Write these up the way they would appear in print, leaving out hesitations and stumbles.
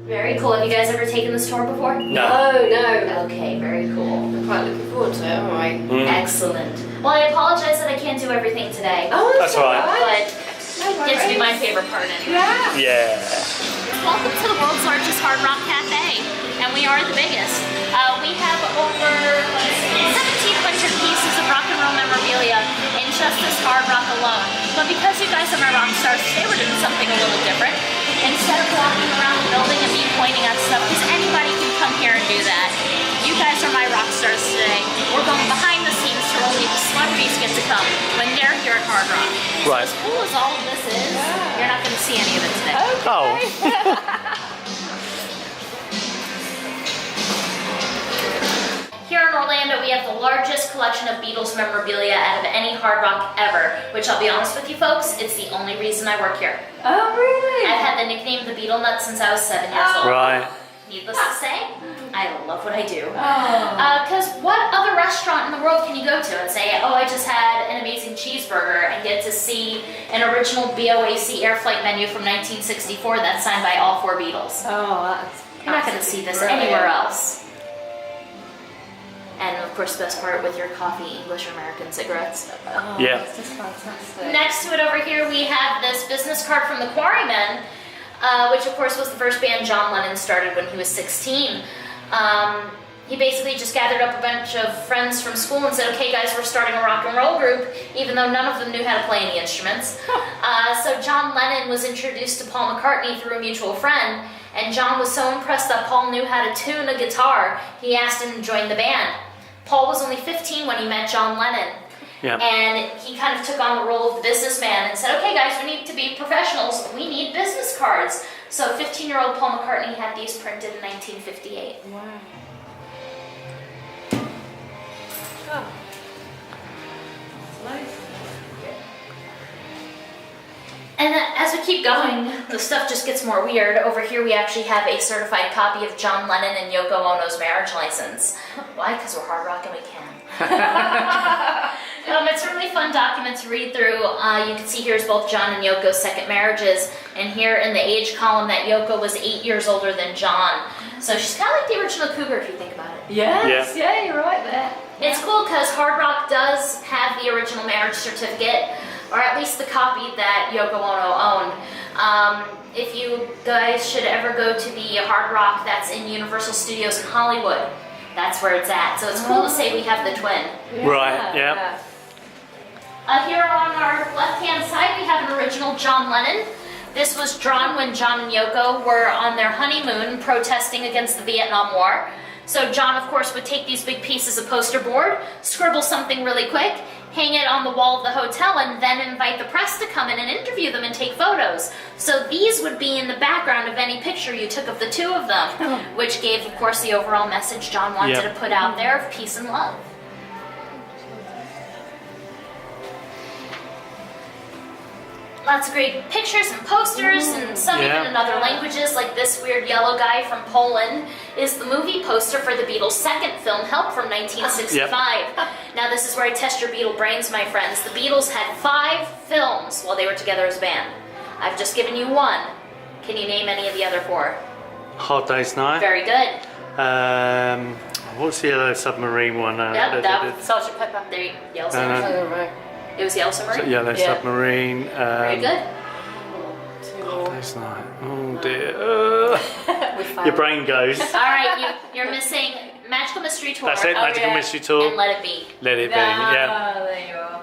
Very cool. Have you guys ever taken this tour before? No. Okay, very cool. I'm quite looking forward to it, aren't we? Excellent. Well, I apologize that I can't do everything today. Oh, That's all right. But get to do my favorite part anyway. Yeah. Yeah. Welcome to the world's largest hard rock cafe, and we are the biggest. We have over 1,700 pieces of rock and roll memorabilia in just this hard rock alone. But because you guys are my rock stars, today we're doing something a little different. Instead of walking around the building and me pointing at stuff, because anybody can come here and do that, you guys are my rock stars today. We're going behind the scenes to where only the celebrities get to come when they're here at Hard Rock. Right. So as cool as all of this is, you're not going to see any of it today. Oh. Here in Orlando, we have the largest collection of Beatles memorabilia out of any Hard Rock ever, which I'll be honest with you folks, it's the only reason I work here. Oh, really? I've had the nickname the Beatle Nut since I was 7 years old. Right. Needless to say, I love what I do. Oh. Because what other restaurant in the world can you go to and say, oh, I just had an amazing cheeseburger and get to see an original BOAC air flight menu from 1964 that's signed by all 4 Beatles? Oh, that's You're not going to see this brilliant. anywhere else. And of course, the best part with your coffee, English or American cigarettes. Oh, Yeah. that's just fantastic. Next to it over here, we have this business card from the Quarrymen, which of course was the first band John Lennon started when he was 16. He basically just gathered up a bunch of friends from school and said, okay guys, we're starting a rock and roll group, even though none of them knew how to play any instruments. So John Lennon was introduced to Paul McCartney through a mutual friend, and John was so impressed that Paul knew how to tune a guitar, he asked him to join the band. Paul was only 15 when he met John Lennon. Yeah. And he kind of took on the role of the businessman and said, okay guys, we need to be professionals, we need business cards. So 15-year-old Paul McCartney had these printed in 1958. Wow. Oh. That's nice. And as we keep going, the stuff just gets more weird. Over here we actually have a certified copy of John Lennon and Yoko Ono's marriage license. Why? Because we're hard rock and we can. It's a really fun document to read through. You can see here's both John and Yoko's second marriages, and here in the age column that Yoko was 8 years older than John. So she's kind of like the original cougar if you think about it. Yes, yeah, you're right there. It's cool because Hard Rock does have the original marriage certificate, or at least the copy that Yoko Ono owned. If you guys should ever go to the Hard Rock that's in Universal Studios in Hollywood, that's where it's at. So it's cool to say we have the twin. Yeah, Right, yeah. Here on our left-hand side, we have an original John Lennon. This was drawn when John and Yoko were on their honeymoon protesting against the Vietnam War. So John, of course, would take these big pieces of poster board, scribble something really quick, hang it on the wall of the hotel, and then invite the press to come in and interview them and take photos. So these would be in the background of any picture you took of the two of them, which gave, of course, the overall message John wanted to put out there of peace and love. Lots of great pictures and posters, and some even in other languages, like this weird yellow guy from Poland is the movie poster for the Beatles' second film, Help, from 1965. Now this is where I test your Beatle brains, my friends. The Beatles had 5 films while they were together as a band. I've just given you 1. Can you name any of the other 4? Hard Day's Night. Very good. What's the Yellow Submarine one? Yep, that was Sgt. Pepper. There you go. Yellow Submarine. Oh, right. It was Yellow Submarine? Yellow Submarine. Very good. Hard Day's Night. Oh dear. Your brain goes. All right, you're missing Magical Mystery Tour. That's it, Magical Mystery Tour. And Let It Be. Let It Be, yeah. Oh, there you are.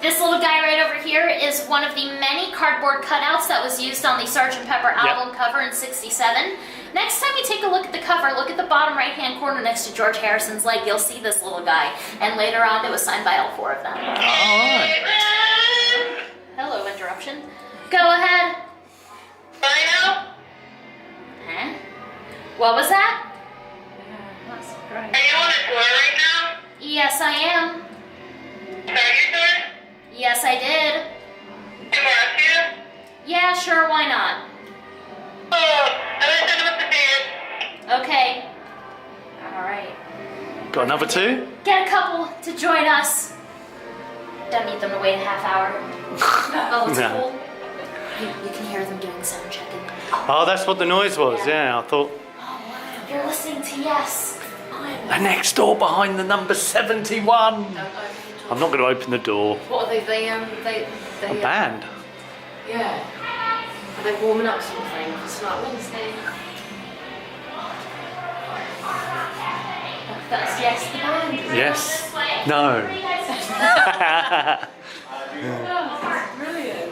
This little guy right over here is one of the many cardboard cutouts that was used on the Sgt. Pepper album cover in '67. Next time you take a look at the cover, look at the bottom right-hand corner next to George Harrison's leg. You'll see this little guy. And later on, it was signed by all 4 of them. Alright. Hello, interruption. Go ahead. Huh? What was that? Yeah, that's great. Are you on a tour right now? Yes, I am. Target tour? Yes, I did. To Marcia? Yeah, sure, why not? Oh, I'm gonna send them up the stairs. Okay. Alright. Got another 2? Get a couple to join us. Don't need them to wait a half hour. Oh, it's No. cool. You can hear them doing sound checking. Oh, that's what the noise was. Yeah, I thought. You're listening to Yes. They're next door behind the number 71. I'm not going to open the door. What are they? They A band. Yeah. Are they warming up something? It's not Wednesday. That's Yes, the band. Yes. This way. No. Brilliant.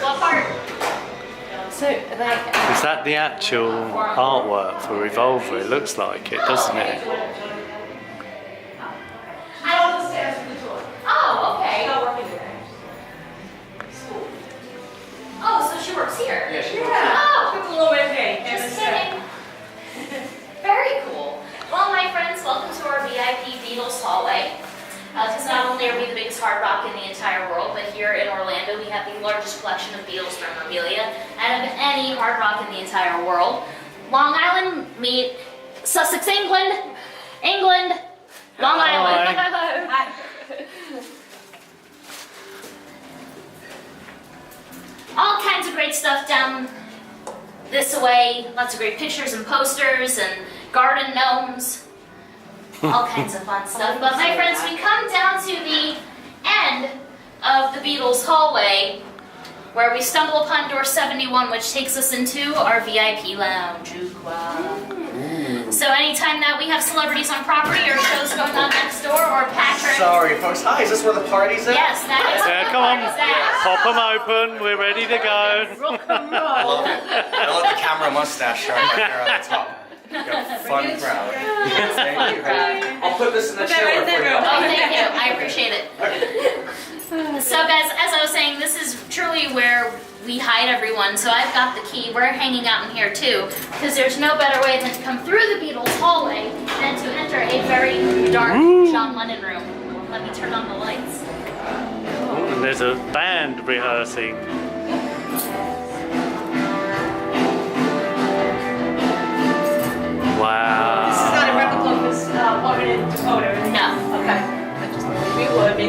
What part? So they. Is that the actual artwork for Revolver? It looks like it, doesn't it? Oh, okay. Oh, so she works here? Yeah, she Oh, just kidding. Very cool. Well, my friends, welcome to our VIP Beatles Hallway. Because not only are we the biggest hard rock in the entire world, but here in Orlando we have the largest collection of Beatles memorabilia out of any hard rock in the entire world. Long Island meet Sussex, England, Long Island. All kinds of great stuff down this way. Lots of great pictures and posters and garden gnomes. All kinds of fun stuff. But my friends, we come down to the end of the Beatles Hallway where we stumble upon door 71, which takes us into our VIP lounge. So anytime that we have celebrities on property or shows going on next door or Patrick. Sorry, folks. Hi, is this where the party's at? Yes, that is Yeah, where come the on. party's at. Pop them open. We're ready to go. Rock and I roll. love it. I love the camera mustache right there on the top. Got a fun crowd. Thank you. I'll put this in the chiller for you. Oh, thank you. I appreciate it. So guys, as I was saying, this is truly where we hide everyone. So I've got the key. We're hanging out in here too, because there's no better way than to come through the Beatles hallway than to enter a very dark John Lennon room. Let me turn on the lights. And there's a band rehearsing. Wow. This is not a replica of this woman in Dakota. No. Okay. I just we would be.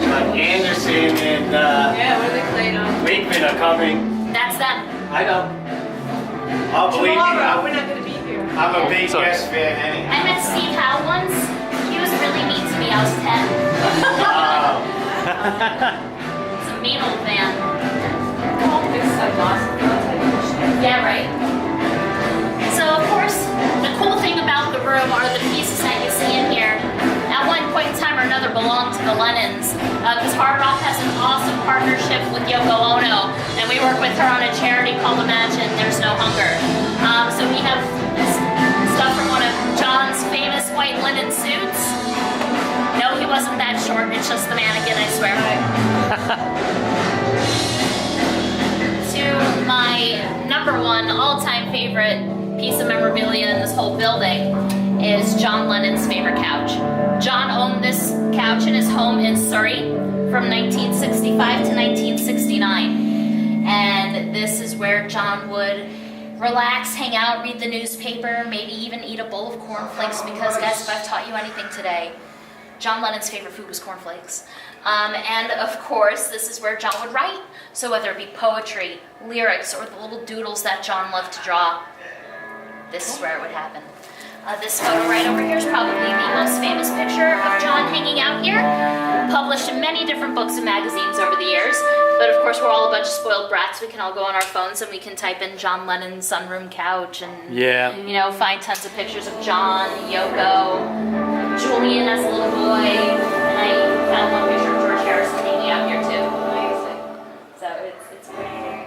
John Anderson and Yeah, what are they playing on? Wakeman are coming. That's them. I know. I'll believe Tomorrow, you. we're not going to be here. I'm a big Sorry. Yes fan I anyhow. met Steve Howe once. He was really mean to me. I was 10. He's a mean old man. It's so nice. Yeah, right. So of course, the cool thing about the room are the pieces that you see in here. At one point in time or another belonged to the Lennons, because Hard Rock has an awesome partnership with Yoko Ono, and we work with her on a charity called Imagine There's No Hunger. So we have stuff from one of John's famous white linen suits. No, he wasn't that short. It's just the mannequin, I swear. To my number one all-time favorite piece of memorabilia in this whole building is John Lennon's favorite couch. John owned this couch in his home in Surrey from 1965 to 1969. And this is where John would relax, hang out, read the newspaper, maybe even eat a bowl of cornflakes, because guys, if I've taught you anything today, John Lennon's favorite food was cornflakes. And of course, this is where John would write. So whether it be poetry, lyrics, or the little doodles that John loved to draw, this is where it would happen. This photo right over here is probably the most famous picture of John hanging out here. Published in many different books and magazines over the years. But of course, we're all a bunch of spoiled brats. We can all go on our phones and we can type in John Lennon's sunroom couch and you know, find tons of pictures of John, Yoko, Julian as a little boy, and I found one picture of George Harrison hanging out here too. Amazing. So it's great.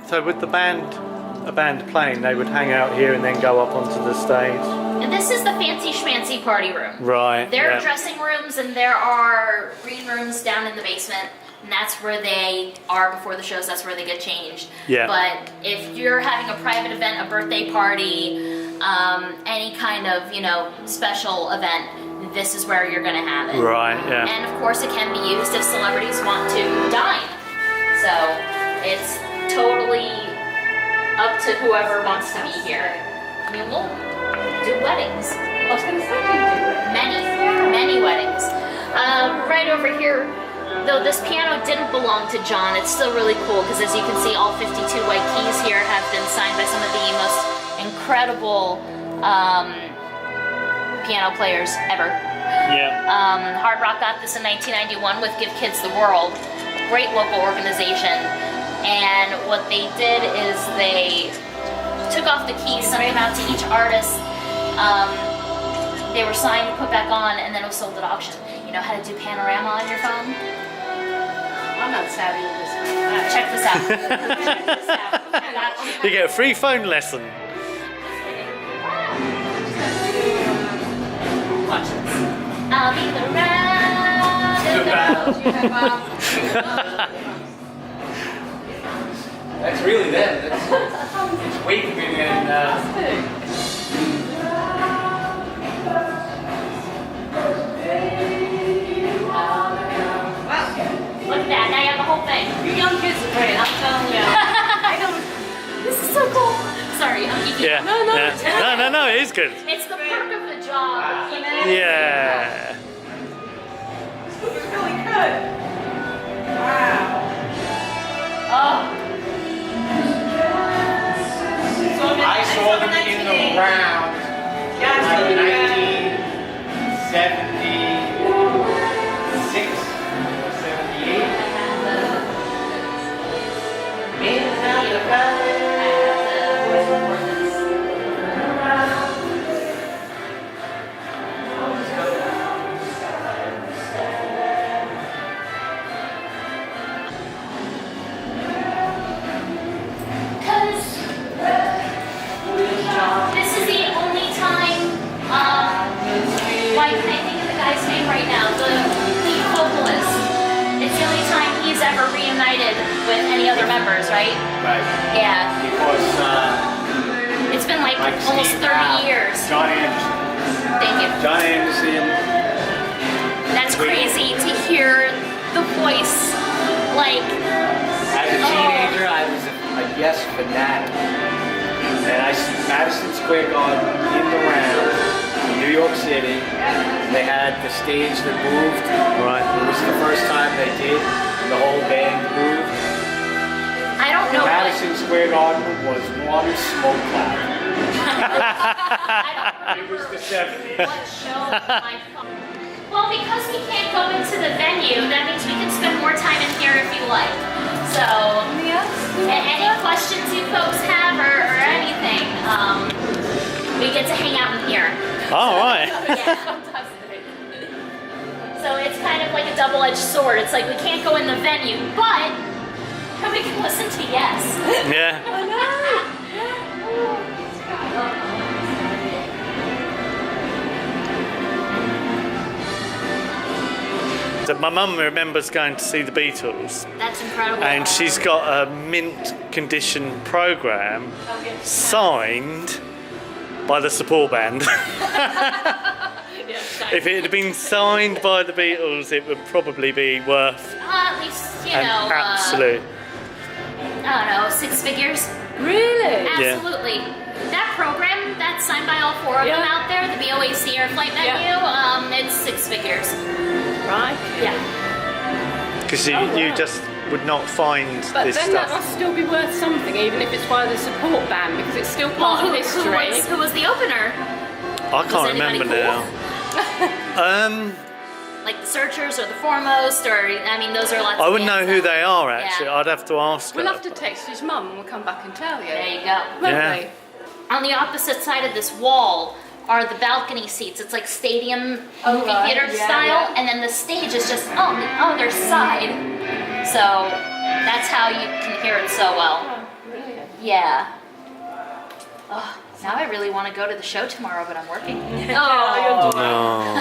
So with the band playing, they would hang out here and then go up onto the stage. And this is the fancy schmancy party room. Right. There are yeah. dressing rooms and there are green rooms down in the basement, and that's where they are before the shows. That's where they get changed. Yeah. But if you're having a private event, a birthday party, any kind of special event, this is where you're gonna have it. Right. Yeah. And of course, it can be used if celebrities want to dine. So it's totally up to whoever wants to be here. I mean, do weddings. I was going to say, do you do it? Many weddings. Right over here, though this piano didn't belong to John, it's still really cool because as you can see, all 52 white keys here have been signed by some of the most incredible piano players ever. Yeah. Hard Rock got this in 1991 with Give Kids the World, great local organization. And what they did is they took off the keys, sent them out to each artist. They were signed, put back on, and then it was sold at auction. You know how to do panorama on your phone? I'm not savvy with this one. Check this out. Check this out. You get a free phone lesson. Watch this. I'll be the roundabout. That's really them. It's Wakeman and Look at that, now you have the whole thing. You young kids are great, I'm telling you. I don't. This is so cool. Sorry, I'm geeking. Yeah. No, no, Yeah. it's No, it is good. It's the perk of the job. You know? Yeah. It's really good. Wow. Oh, I saw them in the round like 1976, 78. This is the only time, why can I think of the guy's name right now? The lead vocalist. It's the only time he's ever reunited with any other members, right? Right. Yeah. Because It's been like like almost Steve 30 Howe, years. John Anderson. Thank you. John Anderson. That's crazy to hear the voice, like, As a teenager, I was a Yes fanatic. And I see Madison Square Garden in the round in New York City. They had the stage that moved. Right. It was the first time they did. The whole band moved. I don't know what. Madison Square Garden was one smoke cloud. I It was the don't 70s. remember what show my phone. Well, because we can't go into the venue, that means we can spend more time in here if you like. So, any questions you folks have or anything, we get to hang out in here. All right. Yeah. So it's kind of like a double-edged sword. It's like we can't go in the venue, but we can listen to Yes. Yeah. So my mum remembers going to see the Beatles, That's incredible. and she's got a mint condition program signed by the support band. If it had been signed by the Beatles, it would probably be worth At least, you an know, absolute. I don't know, 6 figures. Really? Absolutely. That program that's signed by all 4 of them out there, the BOAC Air Flight menu, it's 6 figures. Right. Yeah. Because Oh, wow. you just would not find But this then stuff. that must still be worth something, even if it's by the support band, because it's still part of history. Who was the opener? I can't anybody remember cool? now. Like the Searchers or the Foremost, or, I mean, those are lots I of wouldn't know bands who that- they are actually. Yeah. I'd have to ask We'll her. have to text his mum and we'll come back and tell you. There you go. Won't Yeah. we? On the opposite side of this wall are the balcony seats. It's like stadium Oh, movie right. theater Yeah, style, yeah. and then the stage is just on the other side. So that's how you can hear it so well. Oh, brilliant. Yeah. Oh, now I really want to go to the show tomorrow, but I'm working. Oh, No.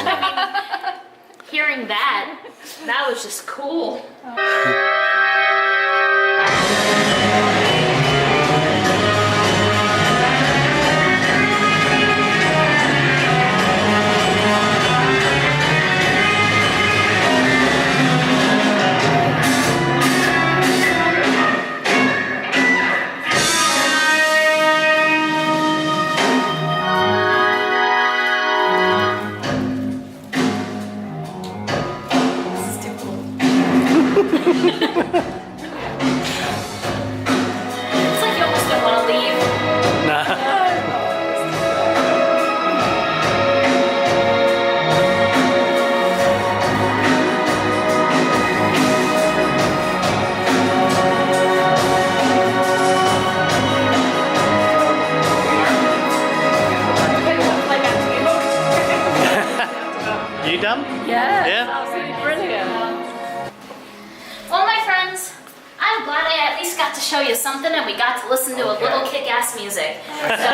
Hearing that was just cool. done? Yeah. Yeah? Absolutely brilliant. Well, my friends, I'm glad I at least got to show you something and we got to listen to a little kick-ass music. So,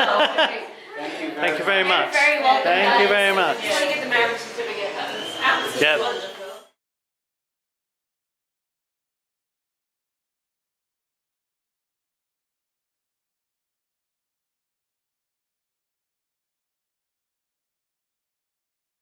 Thank you very much. you're very welcome, Thank you guys. very much. I want to get the marriage certificate. Yep.